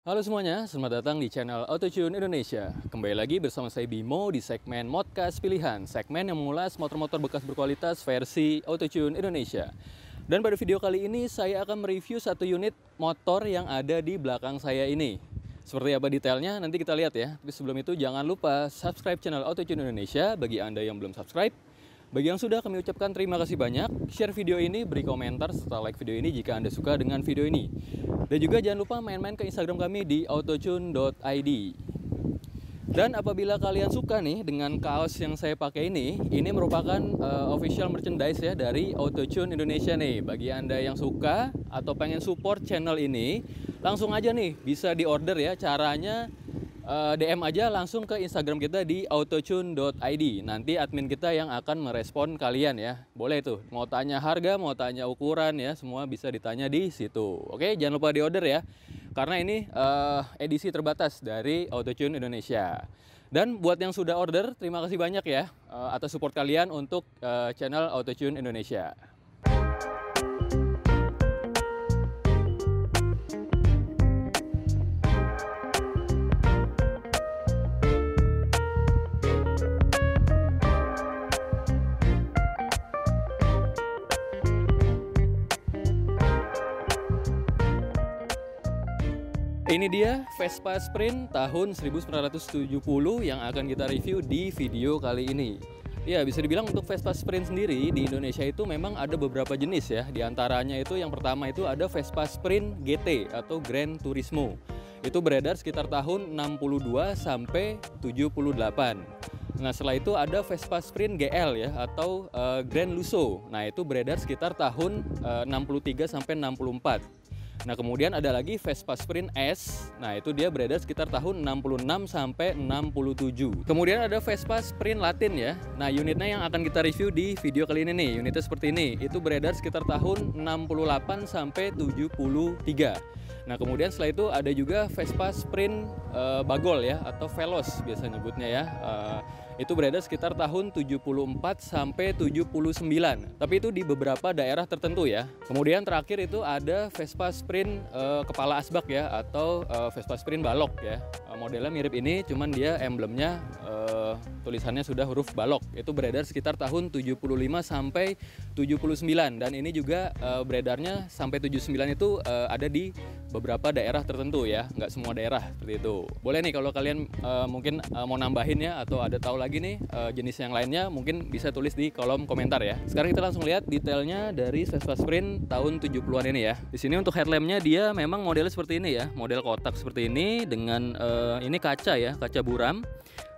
Halo semuanya, selamat datang di channel Autotune Indonesia. Kembali lagi bersama saya Bimo di segmen Modcast Pilihan, segmen yang mengulas motor-motor bekas berkualitas versi Autotune Indonesia. Dan pada video kali ini saya akan mereview satu unit motor yang ada di belakang saya ini. Seperti apa detailnya nanti kita lihat ya. Tapi sebelum itu jangan lupa subscribe channel Autotune Indonesia bagi Anda yang belum subscribe. Bagi yang sudah, kami ucapkan terima kasih banyak. Share video ini, beri komentar serta like video ini jika Anda suka dengan video ini. Dan juga jangan lupa main-main ke Instagram kami di autotune.id. Dan apabila kalian suka nih dengan kaos yang saya pakai ini merupakan official merchandise ya dari Autotune Indonesia nih. Bagi Anda yang suka atau pengen support channel ini, langsung aja nih bisa di-order ya. Caranya DM aja langsung ke Instagram kita di autotune.id. Nanti admin kita yang akan merespon kalian ya. Boleh tuh, mau tanya harga, mau tanya ukuran ya, semua bisa ditanya di situ. Oke, jangan lupa di-order ya. Karena ini edisi terbatas dari Autotune Indonesia. Dan buat yang sudah order, terima kasih banyak ya atas support kalian untuk channel Autotune Indonesia. Ini dia Vespa Sprint tahun 1970 yang akan kita review di video kali ini. Ya, bisa dibilang untuk Vespa Sprint sendiri di Indonesia itu memang ada beberapa jenis ya. Di antaranya itu yang pertama itu ada Vespa Sprint GT atau Gran Turismo. Itu beredar sekitar tahun 62 sampai 78. Nah, setelah itu ada Vespa Sprint GL ya atau Gran Lusso. Nah, itu beredar sekitar tahun 63 sampai 64. Nah, kemudian ada lagi Vespa Sprint S. Nah, itu dia beredar sekitar tahun 66 sampai 67. Kemudian ada Vespa Sprint Latin ya. Nah, unitnya yang akan kita review di video kali ini nih. Unitnya seperti ini. Itu beredar sekitar tahun 68 sampai 73. Nah, kemudian setelah itu ada juga Vespa Sprint Bagol ya atau Veloz biasa nyebutnya ya. Itu beredar sekitar tahun 74 sampai 79. Tapi itu di beberapa daerah tertentu ya. Kemudian terakhir itu ada Vespa Sprint kepala asbak ya atau Vespa Sprint balok ya. Modelnya mirip ini, cuman dia emblemnya tulisannya sudah huruf balok. Itu beredar sekitar tahun 75 sampai 79 dan ini juga beredarnya sampai 79 itu ada di beberapa daerah tertentu ya, nggak semua daerah seperti itu. Boleh nih kalau kalian mungkin mau nambahin ya atau ada tahu lagi nih jenis yang lainnya, mungkin bisa tulis di kolom komentar ya. Sekarang kita langsung lihat detailnya dari Vespa Sprint tahun 70-an ini ya. Di sini untuk headlampnya dia memang modelnya seperti ini ya, model kotak seperti ini dengan ini kaca ya, kaca buram.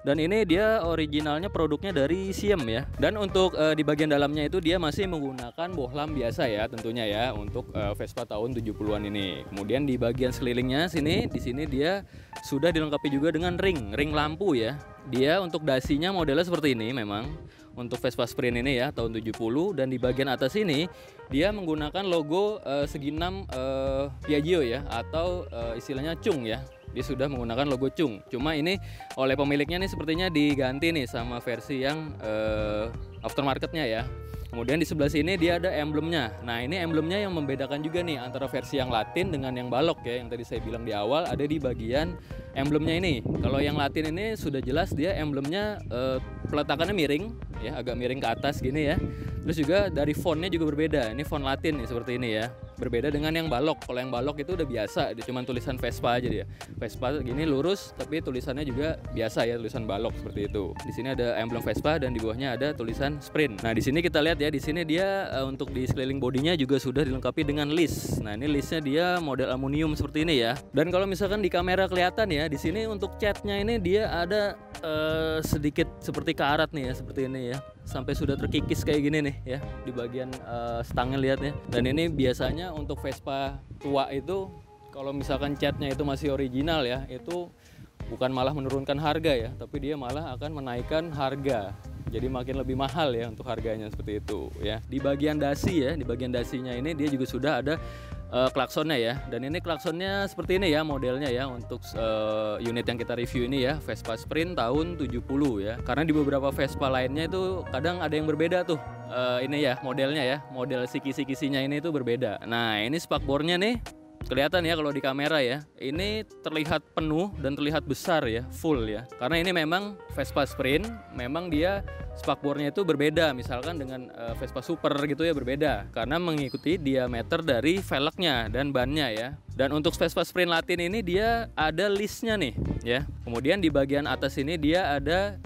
Dan ini dia originalnya produknya dari Siem ya. Dan untuk di bagian dalamnya itu dia masih menggunakan bohlam biasa ya tentunya ya untuk Vespa tahun 70-an ini. Kemudian di bagian sekelilingnya di sini dia sudah dilengkapi juga dengan ring lampu ya. Dia untuk dasinya modelnya seperti ini memang untuk Vespa Sprint ini ya tahun 70, dan di bagian atas ini dia menggunakan logo segi 6 Piaggio ya atau istilahnya Cung ya. Dia sudah menggunakan logo Cung. Cuma ini oleh pemiliknya nih sepertinya diganti nih sama versi yang aftermarketnya ya. Kemudian di sebelah sini dia ada emblemnya. Nah, ini emblemnya yang membedakan juga nih antara versi yang Latin dengan yang balok ya. Yang tadi saya bilang di awal ada di bagian emblemnya ini. Kalau yang Latin ini sudah jelas dia emblemnya peletakannya miring ya, agak miring ke atas gini ya. Terus juga dari fontnya juga berbeda. Ini font Latin nih seperti ini ya. Berbeda dengan yang balok. Kalau yang balok itu udah biasa, dia cuma tulisan Vespa aja dia. Vespa gini lurus, tapi tulisannya juga biasa ya, tulisan balok seperti itu. Di sini ada emblem Vespa dan di bawahnya ada tulisan Sprint. Nah, di sini kita lihat ya, di sini dia untuk di sekeliling bodinya juga sudah dilengkapi dengan list. Nah, ini listnya dia model aluminium seperti ini ya. Dan kalau misalkan di kamera kelihatan ya, di sini untuk catnya ini dia ada sedikit seperti karat nih ya, seperti ini ya. Sampai sudah terkikis kayak gini nih ya di bagian stangnya lihat ya. Dan ini biasanya untuk Vespa tua itu kalau misalkan catnya itu masih original ya, itu bukan malah menurunkan harga ya, tapi dia malah akan menaikkan harga. Jadi makin lebih mahal ya untuk harganya seperti itu ya. Di bagian dasi ya, di bagian dasinya ini dia juga sudah ada klaksonnya ya. Dan ini klaksonnya seperti ini ya modelnya ya untuk unit yang kita review ini ya, Vespa Sprint tahun 70 ya. Karena di beberapa Vespa lainnya itu kadang ada yang berbeda tuh ini ya modelnya ya, model kisi-kisinya ini itu berbeda. Nah, ini spakbornya nih kelihatan ya kalau di kamera ya, ini terlihat penuh dan terlihat besar ya, full ya. Karena ini memang Vespa Sprint, memang dia spakbornya itu berbeda, misalkan dengan Vespa Super gitu ya, berbeda karena mengikuti diameter dari velgnya dan bannya ya. Dan untuk Vespa Sprint Latin ini dia ada listnya nih ya. Kemudian di bagian atas ini dia ada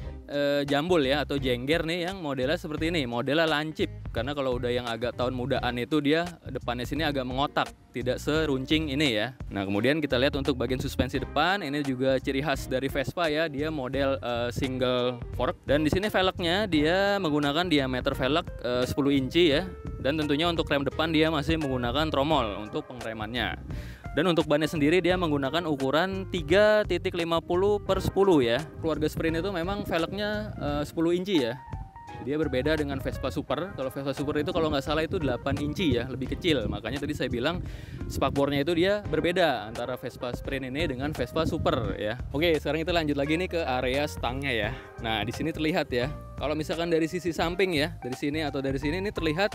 jambul ya atau jengger nih yang modelnya seperti ini, modelnya lancip. Karena kalau udah yang agak tahun mudaan itu dia depannya sini agak mengotak, tidak seruncing ini ya. Nah kemudian kita lihat untuk bagian suspensi depan, ini juga ciri khas dari Vespa ya, dia model single fork. Dan di sini velgnya dia menggunakan diameter velg 10 inci ya. Dan tentunya untuk rem depan dia masih menggunakan tromol untuk pengeremannya. Dan untuk bannya sendiri dia menggunakan ukuran 3.50 per 10 ya. Keluarga Sprint itu memang velgnya 10 inci ya. Dia berbeda dengan Vespa Super. Kalau Vespa Super itu kalau nggak salah itu 8 inci ya, lebih kecil. Makanya tadi saya bilang spakbornya itu dia berbeda antara Vespa Sprint ini dengan Vespa Super ya. Oke, sekarang kita lanjut lagi nih ke area stangnya ya. Nah, di sini terlihat ya. Kalau misalkan dari sisi samping ya, dari sini atau dari sini ini terlihat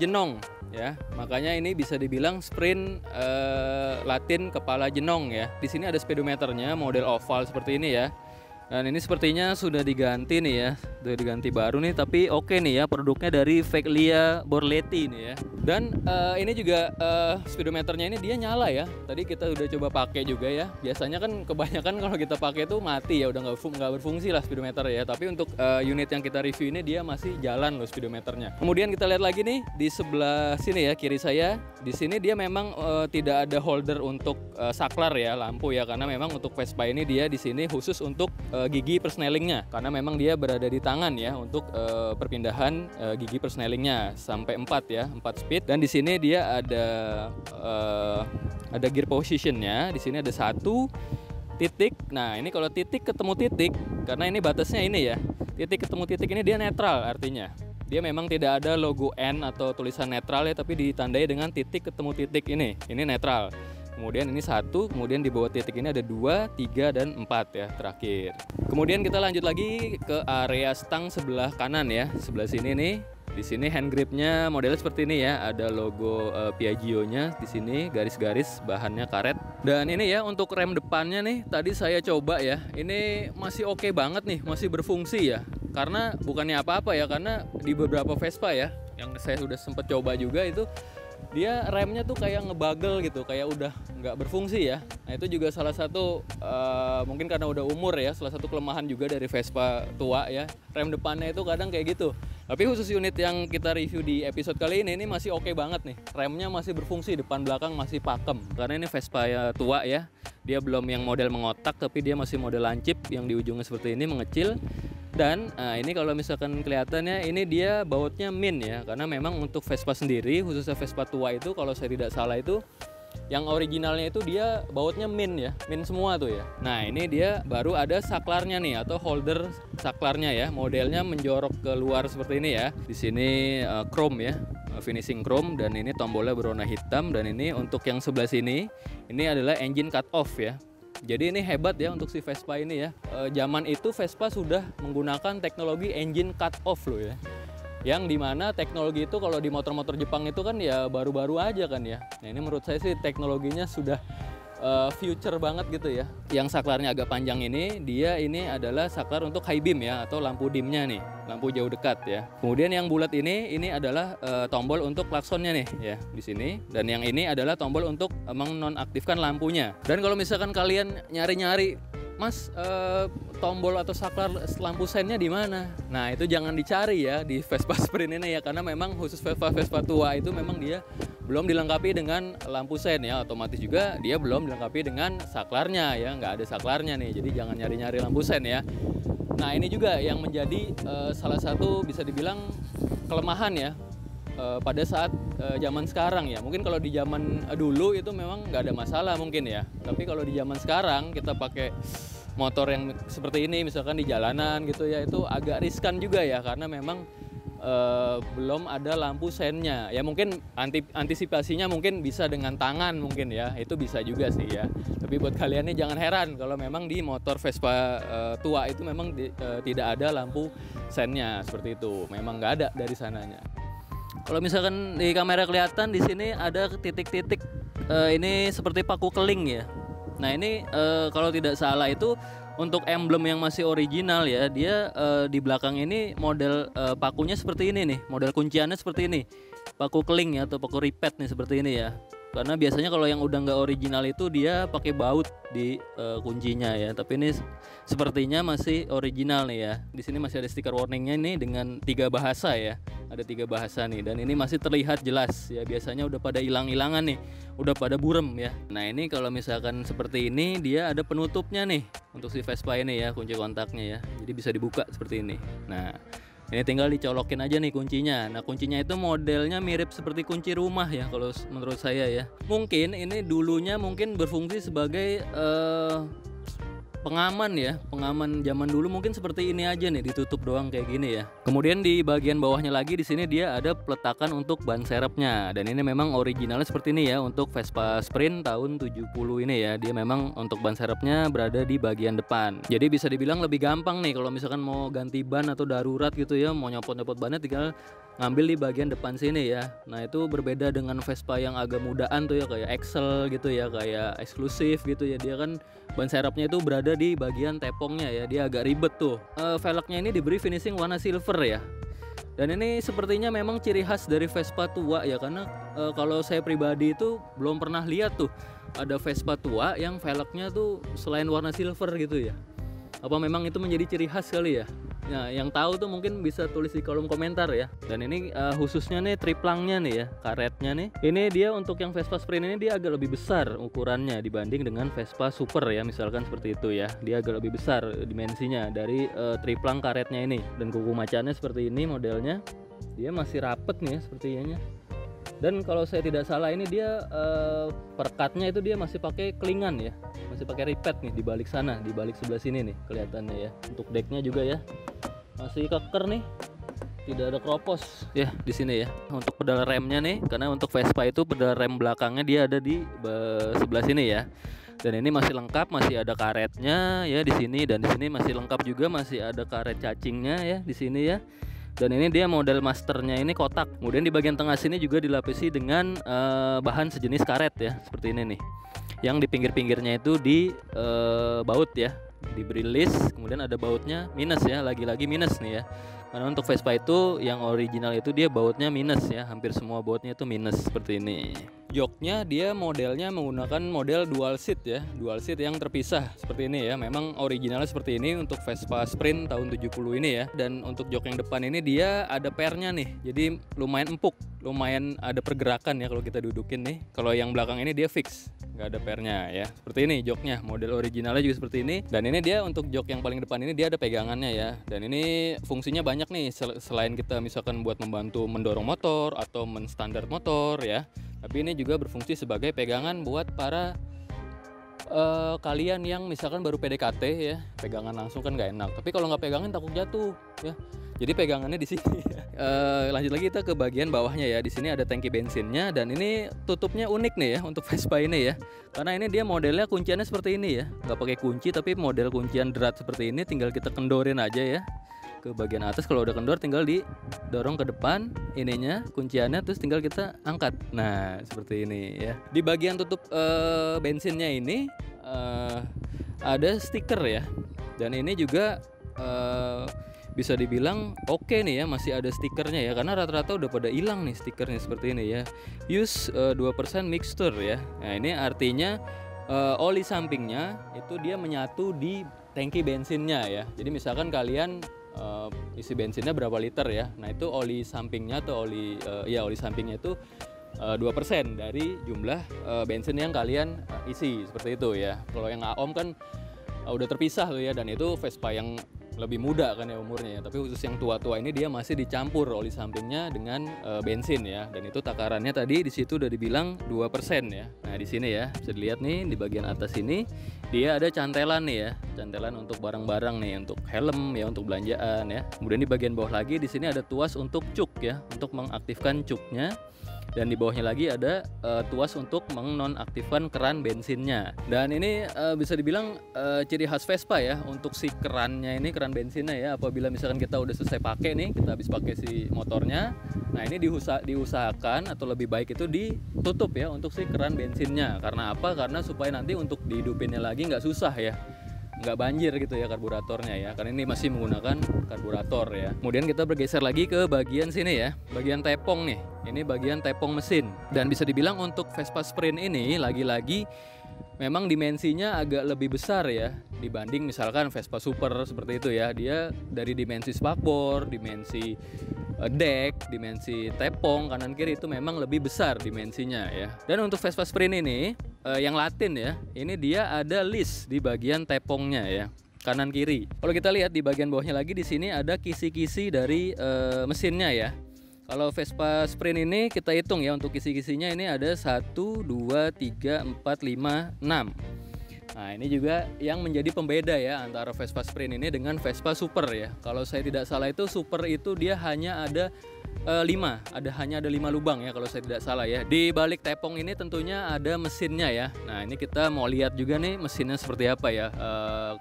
jenong ya, makanya ini bisa dibilang Sprint Latin kepala jenong ya. Di sini ada speedometernya model oval seperti ini ya. Dan ini sepertinya sudah diganti nih ya, sudah diganti baru nih, tapi oke nih ya, produknya dari Veglia Borletti nih ya. Dan ini juga speedometernya ini dia nyala ya. Tadi kita udah coba pakai juga ya. Biasanya kan kebanyakan kalau kita pakai itu mati ya, udah nggak berfungsi lah speedometer ya. Tapi untuk unit yang kita review ini dia masih jalan loh speedometernya. Kemudian kita lihat lagi nih di sebelah sini ya, kiri saya. Di sini dia memang tidak ada holder untuk saklar ya, lampu ya, karena memang untuk Vespa ini dia di sini khusus untuk gigi persnelingnya, karena memang dia berada di tangan ya untuk perpindahan gigi persnelingnya sampai 4 ya, 4 speed. Dan di sini dia ada gear positionnya. Di sini ada 1 titik. Nah ini kalau titik ketemu titik, karena ini batasnya ini ya, titik ketemu titik ini dia netral, artinya dia memang tidak ada logo N atau tulisan netral ya, tapi ditandai dengan titik ketemu titik ini netral. Kemudian ini 1, kemudian di bawah titik ini ada 2, 3, dan 4 ya terakhir. Kemudian kita lanjut lagi ke area stang sebelah kanan ya, sebelah sini nih. Di sini hand gripnya modelnya seperti ini ya, ada logo Piaggio-nya di sini, garis-garis, bahannya karet. Dan ini ya untuk rem depannya nih, tadi saya coba ya, ini masih oke banget nih, masih berfungsi ya. Karena bukannya apa-apa ya, karena di beberapa Vespa ya, yang saya sudah sempat coba juga itu, dia remnya tuh kayak ngebagel gitu, kayak udah nggak berfungsi ya. Nah itu juga salah satu mungkin karena udah umur ya, salah satu kelemahan juga dari Vespa tua ya, rem depannya itu kadang kayak gitu. Tapi khusus unit yang kita review di episode kali ini masih oke banget nih, remnya masih berfungsi, depan belakang masih pakem. Karena ini Vespa ya, tua ya, dia belum yang model mengotak, tapi dia masih model lancip yang di ujungnya seperti ini, mengecil. Dan ini kalau misalkan kelihatannya ini dia bautnya min ya, karena memang untuk Vespa sendiri, khususnya Vespa tua itu kalau saya tidak salah itu yang originalnya itu dia bautnya min ya, min semua tuh ya. Nah ini dia baru ada saklarnya nih atau holder saklarnya ya, modelnya menjorok keluar seperti ini ya. Di sini chrome ya, finishing chrome, dan ini tombolnya berwarna hitam. Dan ini untuk yang sebelah sini ini adalah engine cut off ya. Jadi ini hebat ya untuk si Vespa ini ya. Zaman itu Vespa sudah menggunakan teknologi engine cut off loh ya. Yang dimana teknologi itu kalau di motor-motor Jepang itu kan ya baru-baru aja kan ya. Nah ini menurut saya sih teknologinya sudah future banget gitu ya. Yang saklarnya agak panjang ini, dia ini adalah saklar untuk high beam ya, atau lampu dimnya nih, lampu jauh dekat ya. Kemudian yang bulat ini adalah tombol untuk klaksonnya nih ya di sini. Dan yang ini adalah tombol untuk menonaktifkan lampunya. Dan kalau misalkan kalian nyari-nyari, Mas, tombol atau saklar lampu sennya di mana? Nah itu jangan dicari ya di Vespa Sprint ini ya, karena memang khusus Vespa tua itu memang dia belum dilengkapi dengan lampu sen ya, otomatis juga dia belum dilengkapi dengan saklarnya ya, nggak ada saklarnya nih, jadi jangan nyari-nyari lampu sen ya. Nah ini juga yang menjadi salah satu bisa dibilang kelemahan ya pada saat zaman sekarang ya. Mungkin kalau di zaman dulu itu memang nggak ada masalah mungkin ya, tapi kalau di zaman sekarang kita pakai motor yang seperti ini misalkan di jalanan gitu ya, itu agak riskan juga ya, karena memang belum ada lampu sennya ya. Mungkin antisipasinya mungkin bisa dengan tangan mungkin ya, itu bisa juga sih ya. Tapi buat kalian nih jangan heran kalau memang di motor Vespa tua itu memang tidak ada lampu sennya seperti itu, memang nggak ada dari sananya. Kalau misalkan di kamera kelihatan di sini ada titik-titik ini seperti paku keling ya. Nah ini kalau tidak salah itu untuk emblem yang masih original ya, dia di belakang ini model pakunya seperti ini nih, model kunciannya seperti ini, paku keling ya atau paku ripet nih seperti ini ya. Karena biasanya kalau yang udah nggak original itu dia pakai baut di kuncinya ya, tapi ini sepertinya masih original nih ya. Di sini masih ada stiker warningnya nih dengan 3 bahasa ya, ada 3 bahasa nih, dan ini masih terlihat jelas ya. Biasanya udah pada hilang-hilangan nih, udah pada burem ya. Nah ini kalau misalkan seperti ini dia ada penutupnya nih untuk si Vespa ini ya, kunci kontaknya ya, jadi bisa dibuka seperti ini. Nah ini tinggal dicolokin aja nih kuncinya. Nah kuncinya itu modelnya mirip seperti kunci rumah ya kalau menurut saya ya. Mungkin ini dulunya mungkin berfungsi sebagai pengaman ya, pengaman zaman dulu mungkin seperti ini aja nih, ditutup doang kayak gini ya. Kemudian di bagian bawahnya lagi di sini dia ada peletakan untuk ban serepnya, dan ini memang originalnya seperti ini ya untuk Vespa Sprint tahun 70 ini ya. Dia memang untuk ban serepnya berada di bagian depan. Jadi bisa dibilang lebih gampang nih kalau misalkan mau ganti ban atau darurat gitu ya, mau nyopot-nyopot bannya tinggal ngambil di bagian depan sini ya. Nah itu berbeda dengan Vespa yang agak mudaan tuh ya, kayak Excel gitu ya, kayak eksklusif gitu ya. Dia kan ban serepnya itu berada di bagian tepongnya ya, dia agak ribet tuh. Velgnya ini diberi finishing warna silver ya. Dan ini sepertinya memang ciri khas dari Vespa tua ya, karena kalau saya pribadi itu belum pernah lihat tuh ada Vespa tua yang velgnya tuh selain warna silver gitu ya. Apa memang itu menjadi ciri khas kali ya? Nah, yang tahu tuh mungkin bisa tulis di kolom komentar ya. Dan ini khususnya nih triplangnya nih ya, karetnya nih. Ini dia untuk yang Vespa Sprint ini dia agak lebih besar ukurannya dibanding dengan Vespa Super ya, misalkan seperti itu ya. Dia agak lebih besar dimensinya dari triplang karetnya ini. Dan kuku macannya seperti ini modelnya. Dia masih rapet nih ya sepertinya. Dan kalau saya tidak salah ini dia perekatnya itu dia masih pakai kelingan ya, masih pakai ripet nih di balik sana, di balik sebelah sini nih kelihatannya ya. Untuk decknya juga ya masih keker nih, tidak ada kropos ya di sini ya. Untuk pedal remnya nih, karena untuk Vespa itu pedal rem belakangnya dia ada di sebelah sini ya. Dan ini masih lengkap, masih ada karetnya ya di sini, dan di sini masih lengkap juga, masih ada karet cacingnya ya di sini ya. Dan ini dia model masternya ini kotak. Kemudian di bagian tengah sini juga dilapisi dengan bahan sejenis karet ya, seperti ini nih. Yang di pinggir-pinggirnya itu di baut ya, diberi list. Kemudian ada bautnya minus ya, lagi-lagi minus nih ya. Karena untuk Vespa itu yang original itu dia bautnya minus ya, hampir semua bautnya itu minus seperti ini. Joknya dia modelnya menggunakan model dual seat ya, dual seat yang terpisah seperti ini ya. Memang originalnya seperti ini untuk Vespa Sprint tahun 70 ini ya. Dan untuk jok yang depan ini dia ada pernya nih, jadi lumayan empuk, lumayan ada pergerakan ya kalau kita dudukin nih. Kalau yang belakang ini dia fix, nggak ada pernya ya. Seperti ini joknya, model originalnya juga seperti ini. Dan ini dia untuk jok yang paling depan ini dia ada pegangannya ya. Dan ini fungsinya banyak nih, selain kita misalkan buat membantu mendorong motor atau menstandar motor ya, tapi ini juga berfungsi sebagai pegangan buat para kalian yang misalkan baru PDKT ya. Pegangan langsung kan nggak enak, tapi kalau nggak pegangan takut jatuh ya. Jadi pegangannya di sini. Lanjut lagi kita ke bagian bawahnya ya. Di sini ada tangki bensinnya, dan ini tutupnya unik nih ya untuk Vespa ini ya. Karena ini dia modelnya kunciannya seperti ini ya, nggak pakai kunci tapi model kuncian drat seperti ini. Tinggal kita kendorin aja ya ke bagian atas. Kalau udah kendor tinggal didorong ke depan ininya kunciannya, terus tinggal kita angkat. Nah seperti ini ya. Di bagian tutup bensinnya ini ada stiker ya, dan ini juga bisa dibilang oke nih ya, masih ada stikernya ya, karena rata-rata udah pada hilang nih stikernya seperti ini ya. Use 2% mixture ya. Nah ini artinya oli sampingnya itu dia menyatu di tangki bensinnya ya. Jadi misalkan kalian isi bensinnya berapa liter ya, nah itu oli sampingnya atau oli sampingnya itu 2% dari jumlah bensin yang kalian isi seperti itu ya. Kalau yang AOM kan udah terpisah tuh ya, dan itu Vespa yang lebih muda kan ya umurnya ya. Tapi khusus yang tua-tua ini dia masih dicampur oli sampingnya dengan bensin ya. Dan itu takarannya tadi di situ udah dibilang 2% ya. Nah di sini ya bisa dilihat nih di bagian atas ini dia ada cantelan nih ya, cantelan untuk barang-barang nih, untuk helm ya, untuk belanjaan ya. Kemudian di bagian bawah lagi di sini ada tuas untuk cuk ya, untuk mengaktifkan cuknya. Dan di bawahnya lagi ada tuas untuk menonaktifkan keran bensinnya. Dan ini bisa dibilang ciri khas Vespa ya, untuk si kerannya ini, keran bensinnya ya. Apabila misalkan kita udah selesai pakai nih, kita habis pakai si motornya, nah ini diusahakan atau lebih baik itu ditutup ya untuk si keran bensinnya. Karena apa? Karena supaya nanti untuk dihidupinnya lagi nggak susah ya, nggak banjir gitu ya karburatornya ya, karena ini masih menggunakan karburator ya. Kemudian kita bergeser lagi ke bagian sini ya, bagian tepung nih. Ini bagian tepung mesin, dan bisa dibilang untuk Vespa Sprint ini lagi-lagi memang dimensinya agak lebih besar ya dibanding misalkan Vespa Super seperti itu ya. Dia dari dimensi spakbor, dimensi deck, dimensi tepung kanan kiri itu memang lebih besar dimensinya ya. Dan untuk Vespa Sprint ini yang Latin ya, ini dia ada list di bagian tepungnya ya, kanan kiri. Kalau kita lihat di bagian bawahnya lagi, di sini ada kisi-kisi dari mesinnya ya. Kalau Vespa Sprint ini kita hitung ya, untuk kisi-kisinya ini ada 1, 2, 3, 4, 5, 6. Nah ini juga yang menjadi pembeda ya antara Vespa Sprint ini dengan Vespa Super ya. Kalau saya tidak salah itu Super itu dia hanya ada 5, hanya ada 5 lubang ya kalau saya tidak salah ya. Di balik tepung ini tentunya ada mesinnya ya. Nah ini kita mau lihat juga nih mesinnya seperti apa ya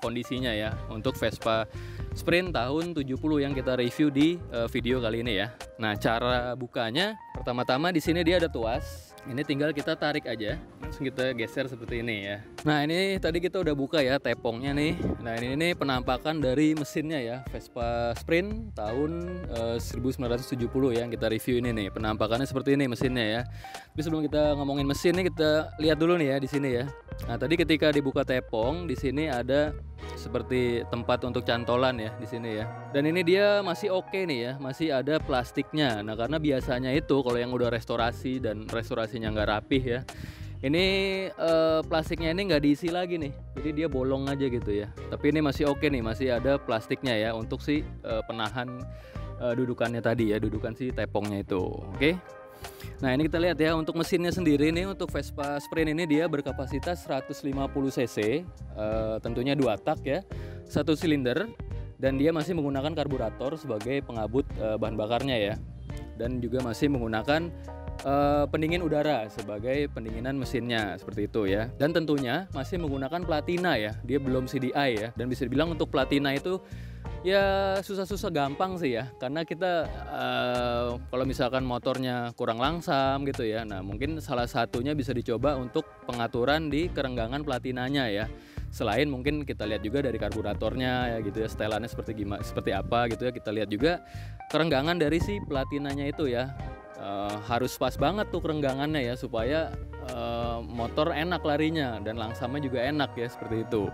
kondisinya ya untuk Vespa Sprint tahun 70 yang kita review di video kali ini ya. Nah cara bukanya pertama-tama di sini dia ada tuas. Ini tinggal kita tarik aja, langsung kita geser seperti ini ya. Nah ini tadi kita udah buka ya tepungnya nih. Nah ini penampakan dari mesinnya ya, Vespa Sprint tahun 1970 ya, yang kita review ini nih. Penampakannya seperti ini mesinnya ya. Tapi sebelum kita ngomongin mesin nih, kita lihat dulu nih ya di sini ya. Nah tadi ketika dibuka tepung, di sini ada seperti tempat untuk cantolan ya di sini ya. Dan ini dia masih oke nih ya, masih ada plastiknya. Nah karena biasanya itu kalau yang udah restorasi dan restorasinya nggak rapih ya, ini plastiknya ini nggak diisi lagi nih, jadi dia bolong aja gitu ya. Tapi ini masih oke nih, masih ada plastiknya ya untuk si penahan dudukannya tadi ya, dudukan si tepungnya itu. Oke. Nah ini kita lihat ya untuk mesinnya sendiri nih, untuk Vespa Sprint ini dia berkapasitas 150 cc, tentunya 2 tak ya, 1 silinder, dan dia masih menggunakan karburator sebagai pengabut bahan bakarnya ya, dan juga masih menggunakan pendingin udara sebagai pendinginan mesinnya seperti itu ya. Dan tentunya masih menggunakan platina ya, dia belum CDI ya. Dan bisa dibilang untuk platina itu ya susah-susah gampang sih ya, karena kita kalau misalkan motornya kurang langsam gitu ya, nah mungkin salah satunya bisa dicoba untuk pengaturan di kerenggangan platinanya ya. Selain mungkin kita lihat juga dari karburatornya ya gitu ya, setelannya seperti apa gitu ya. Kita lihat juga kerenggangan dari si platinanya itu ya, harus pas banget tuh kerenggangannya ya, supaya motor enak larinya dan langsamnya juga enak ya, seperti itu.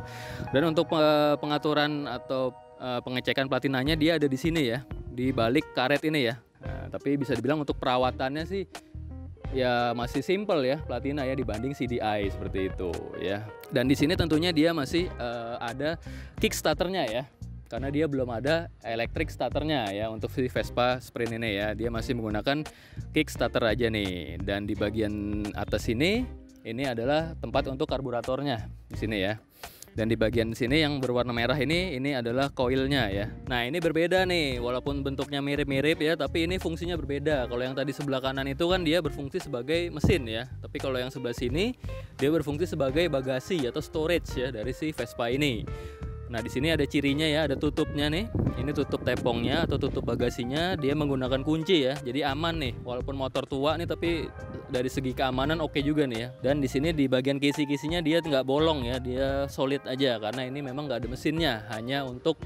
Dan untuk pengaturan atau pengecekan platinanya dia ada di sini ya, di balik karet ini ya. Nah, tapi bisa dibilang untuk perawatannya sih ya masih simple ya platina ya dibanding CDI seperti itu ya. Dan di sini tentunya dia masih ada kickstarternya ya, karena dia belum ada electric starternya ya untuk si Vespa Sprint ini ya. Dia masih menggunakan kickstarter aja nih. Dan di bagian atas ini adalah tempat untuk karburatornya di sini ya. Dan di bagian sini yang berwarna merah ini adalah koilnya ya. Nah ini berbeda nih, walaupun bentuknya mirip-mirip ya, tapi ini fungsinya berbeda. Kalau yang tadi sebelah kanan itu kan dia berfungsi sebagai mesin ya, tapi kalau yang sebelah sini dia berfungsi sebagai bagasi atau storage ya dari si Vespa ini. Nah di sini ada cirinya ya, ada tutupnya nih. Ini tutup tepungnya atau tutup bagasinya, dia menggunakan kunci ya. Jadi aman nih, walaupun motor tua nih, tapi dari segi keamanan oke juga nih ya. Dan di sini di bagian kisi-kisinya dia nggak bolong ya, dia solid aja karena ini memang nggak ada mesinnya, hanya untuk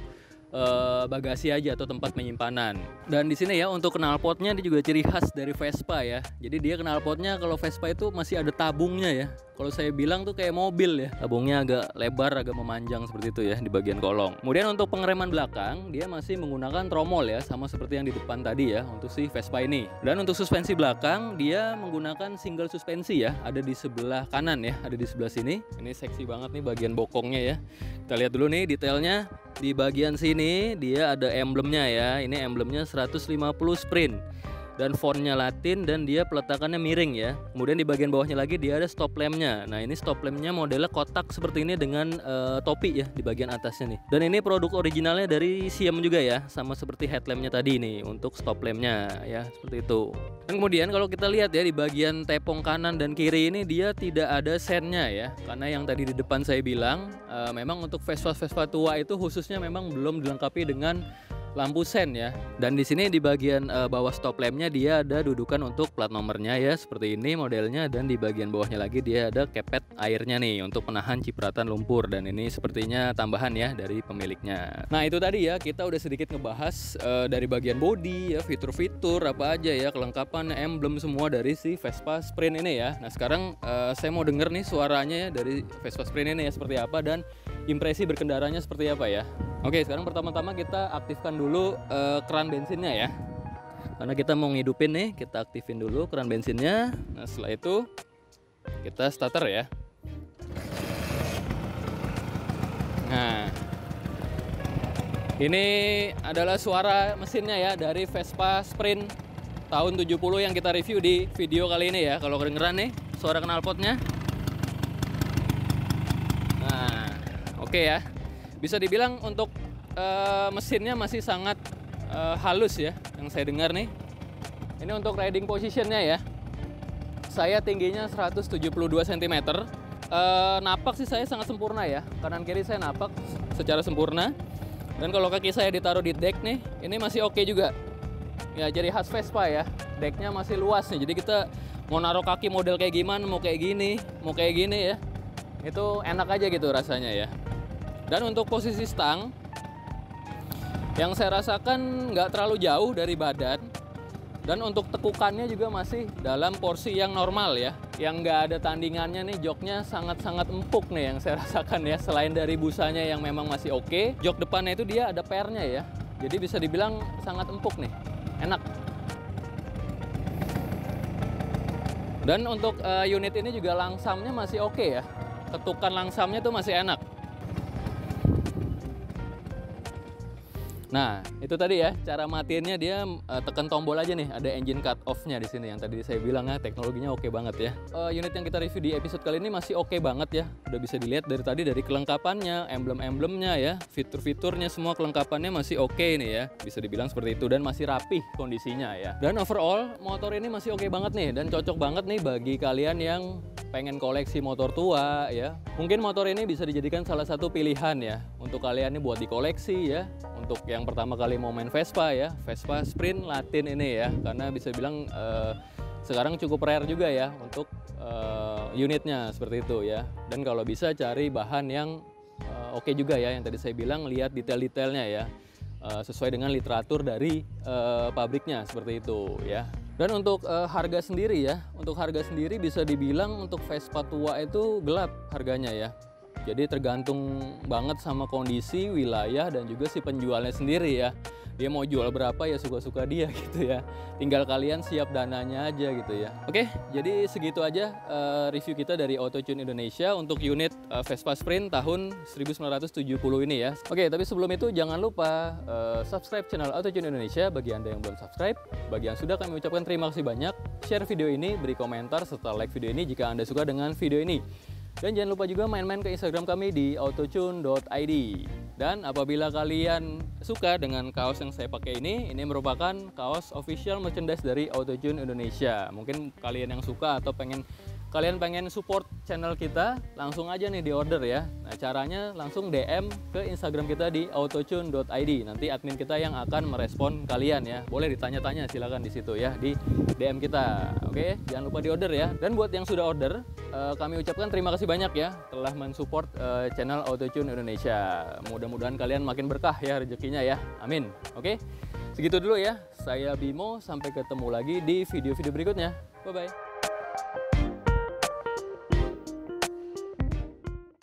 bagasi aja atau tempat penyimpanan. Dan di sini ya untuk knalpotnya dia juga ciri khas dari Vespa ya. Jadi dia knalpotnya kalau Vespa itu masih ada tabungnya ya. Kalau saya bilang tuh kayak mobil ya, tabungnya agak lebar, agak memanjang seperti itu ya di bagian kolong. Kemudian untuk pengereman belakang dia masih menggunakan tromol ya, sama seperti yang di depan tadi ya untuk si Vespa ini. Dan untuk suspensi belakang dia menggunakan single suspensi ya, ada di sebelah kanan ya, ada di sebelah sini. Ini seksi banget nih bagian bokongnya ya. Kita lihat dulu nih detailnya. Di bagian sini dia ada emblemnya ya. Ini emblemnya 150 Sprint. dan fontnya Latin, dan dia peletakannya miring ya. Kemudian di bagian bawahnya lagi dia ada stop lampnya. Nah ini stop lampnya modelnya kotak seperti ini dengan topi ya di bagian atasnya nih. Dan ini produk originalnya dari Siam juga ya, sama seperti headlampnya tadi nih untuk stop lampnya ya, seperti itu. Dan kemudian kalau kita lihat ya di bagian tepung kanan dan kiri ini dia tidak ada sennya ya, karena yang tadi di depan saya bilang memang untuk Vespa tua itu khususnya memang belum dilengkapi dengan lampu sen ya. Dan di sini di bagian bawah stop lampnya dia ada dudukan untuk plat nomornya ya, seperti ini modelnya. Dan di bagian bawahnya lagi dia ada kepet airnya nih untuk menahan cipratan lumpur, dan ini sepertinya tambahan ya dari pemiliknya. Nah itu tadi ya, kita udah sedikit ngebahas dari bagian bodi ya, fitur-fitur apa aja ya, kelengkapan emblem semua dari si Vespa Sprint ini ya. Nah sekarang saya mau denger nih suaranya ya dari Vespa Sprint ini ya seperti apa, dan impresi berkendaranya seperti apa ya. Oke, sekarang pertama-tama kita aktifkan dulu keran bensinnya ya, karena kita mau ngidupin nih. Kita aktifin dulu keran bensinnya. Nah setelah itu kita starter ya. Nah ini adalah suara mesinnya ya dari Vespa Sprint tahun 70 yang kita review di video kali ini ya. Kalau kedengeran nih suara knalpotnya. Nah oke ya, bisa dibilang untuk mesinnya masih sangat halus ya yang saya dengar nih. Ini untuk riding positionnya ya, saya tingginya 172 cm. Napak sih saya sangat sempurna ya, kanan kiri saya napak secara sempurna. Dan kalau kaki saya ditaruh di deck nih, ini masih oke juga ya, jadi khas Vespa ya, decknya masih luas nih. Jadi kita mau naruh kaki model kayak gimana, mau kayak gini, mau kayak gini ya, itu enak aja gitu rasanya ya. Dan untuk posisi stang, yang saya rasakan nggak terlalu jauh dari badan. Dan untuk tekukannya juga masih dalam porsi yang normal ya, yang nggak ada tandingannya nih. Joknya sangat-sangat empuk nih yang saya rasakan ya. Selain dari busanya yang memang masih oke, jok depannya itu dia ada pernya ya. Jadi bisa dibilang sangat empuk nih, enak. Dan untuk unit ini juga langsamnya masih oke ya. Ketukan langsamnya tuh masih enak. Nah, itu tadi ya cara matiinnya, dia tekan tombol aja nih, ada engine cut off-nya di sini yang tadi saya bilang ya, teknologinya oke banget ya. Unit yang kita review di episode kali ini masih oke banget ya. Udah bisa dilihat dari tadi dari kelengkapannya, emblem-emblemnya ya, fitur-fiturnya semua kelengkapannya masih oke nih ya. Bisa dibilang seperti itu, dan masih rapih kondisinya ya. Dan overall motor ini masih oke banget nih, dan cocok banget nih bagi kalian yang pengen koleksi motor tua ya. Mungkin motor ini bisa dijadikan salah satu pilihan ya untuk kalian ini buat dikoleksi ya. Untuk yang pertama kali mau main Vespa ya, Vespa Sprint Latin ini ya, karena bisa bilang sekarang cukup rare juga ya untuk unitnya seperti itu ya. Dan kalau bisa cari bahan yang oke juga ya, yang tadi saya bilang, lihat detail-detailnya ya, sesuai dengan literatur dari pabriknya seperti itu ya. Dan untuk harga sendiri ya, untuk harga sendiri bisa dibilang untuk Vespa tua itu gelap harganya ya. Jadi tergantung banget sama kondisi, wilayah, dan juga si penjualnya sendiri ya. Dia mau jual berapa ya suka-suka dia gitu ya. Tinggal kalian siap dananya aja gitu ya. Oke, jadi segitu aja review kita dari Autotune Indonesia untuk unit Vespa Sprint tahun 1970 ini ya. Oke, tapi sebelum itu jangan lupa subscribe channel Autotune Indonesia bagi Anda yang belum subscribe. Bagi yang sudah, kami ucapkan terima kasih banyak. Share video ini, beri komentar, serta like video ini jika Anda suka dengan video ini. Dan jangan lupa juga main-main ke Instagram kami di autotune.id. Dan apabila kalian suka dengan kaos yang saya pakai ini merupakan kaos official merchandise dari Autotune Indonesia. Mungkin kalian yang suka atau kalian pengen support channel kita, langsung aja nih di order ya. Nah caranya langsung DM ke Instagram kita di autotune.id. Nanti admin kita yang akan merespon kalian ya. Boleh ditanya-tanya silakan di situ ya, di DM kita. Oke, jangan lupa di order ya. Dan buat yang sudah order, kami ucapkan terima kasih banyak ya telah mensupport channel Autotune Indonesia. Mudah-mudahan kalian makin berkah ya rezekinya ya. Amin. Oke, segitu dulu ya. Saya Bimo, sampai ketemu lagi di video-video berikutnya. Bye-bye.